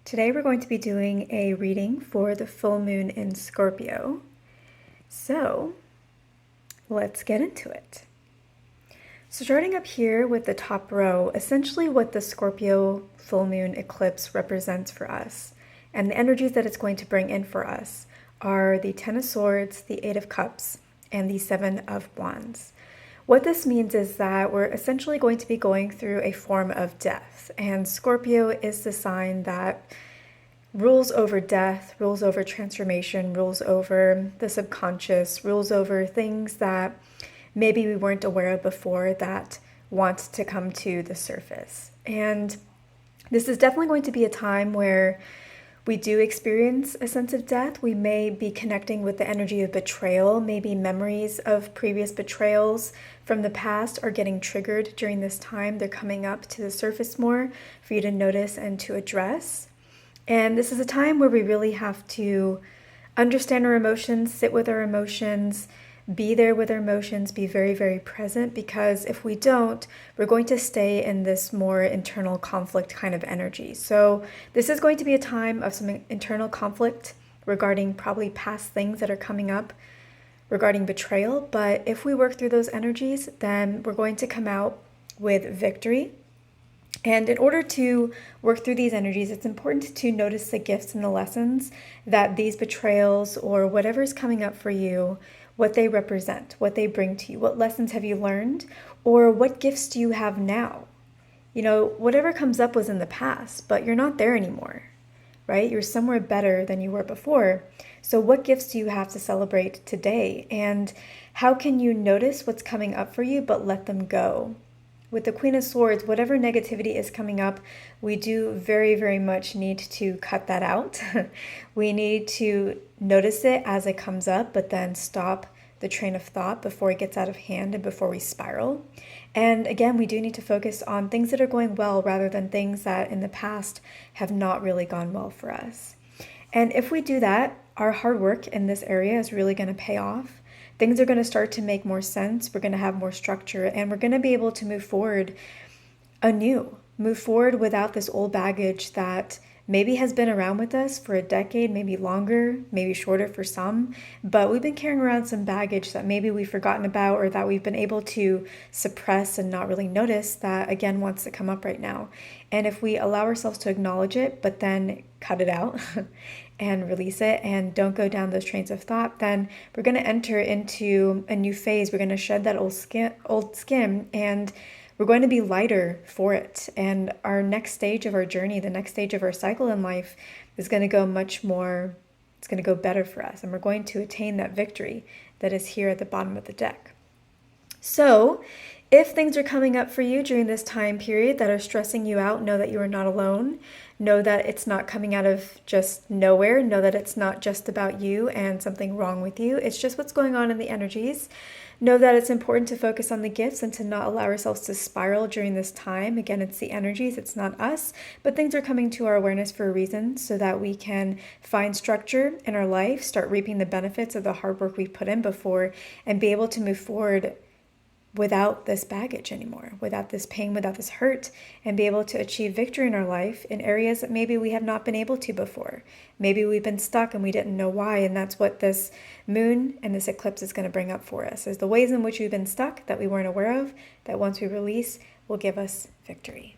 Today we're going to be doing a reading for the full moon in Scorpio. So let's get into it. So starting up here with the top row, essentially what the Scorpio full moon eclipse represents for us and the energies that it's going to bring in for us are the Ten of Swords, the Eight of Cups, and the Seven of Wands. What this means is that we're essentially going to be going through a form of death, and Scorpio is the sign that rules over death, rules over transformation, rules over the subconscious, rules over things that maybe we weren't aware of before that want to come to the surface. And this is definitely going to be a time where we do experience a sense of death. We may be connecting with the energy of betrayal. Maybe memories of previous betrayals from the past are getting triggered during this time. They're coming up to the surface more for you to notice and to address. And this is a time where we really have to understand our emotions, sit with our emotions, be there with our emotions, be very, very present, because if we don't, we're going to stay in this more internal conflict kind of energy. So this is going to be a time of some internal conflict regarding probably past things that are coming up regarding betrayal. But if we work through those energies, then we're going to come out with victory. And in order to work through these energies, it's important to notice the gifts and the lessons that these betrayals or whatever is coming up for you, what they represent, what they bring to you, what lessons have you learned, or what gifts do you have now? You know, whatever comes up was in the past, but you're not there anymore, right? You're somewhere better than you were before. So what gifts do you have to celebrate today? And how can you notice what's coming up for you, but let them go? With the Queen of Swords, whatever negativity is coming up, we do very, very much need to cut that out. We need to notice it as it comes up, but then stop the train of thought before it gets out of hand and before we spiral. And again, we do need to focus on things that are going well rather than things that in the past have not really gone well for us. And if we do that, our hard work in this area is really going to pay off. Things are going to start to make more sense. We're going to have more structure, and we're going to be able to move forward anew, move forward without this old baggage that maybe has been around with us for a decade, maybe longer, maybe shorter for some, but we've been carrying around some baggage that maybe we've forgotten about or that we've been able to suppress and not really notice that again wants to come up right now. And if we allow ourselves to acknowledge it, but then cut it out and release it and don't go down those trains of thought, then we're going to enter into a new phase. We're going to shed that old skin and we're going to be lighter for it. And our next stage of our journey, the next stage of our cycle in life is going to go much more, it's going to go better for us. And we're going to attain that victory that is here at the bottom of the deck. So if things are coming up for you during this time period that are stressing you out, know that you are not alone. Know that it's not coming out of just nowhere. Know that it's not just about you and something wrong with you. It's just what's going on in the energies. Know that it's important to focus on the gifts and to not allow ourselves to spiral during this time. Again, it's the energies, it's not us, but things are coming to our awareness for a reason so that we can find structure in our life, start reaping the benefits of the hard work we've put in before, and be able to move forward without this baggage anymore, without this pain, without this hurt, and be able to achieve victory in our life in areas that maybe we have not been able to before. Maybe we've been stuck and we didn't know why, and that's what this moon and this eclipse is going to bring up for us, is the ways in which we've been stuck that we weren't aware of, that once we release will give us victory.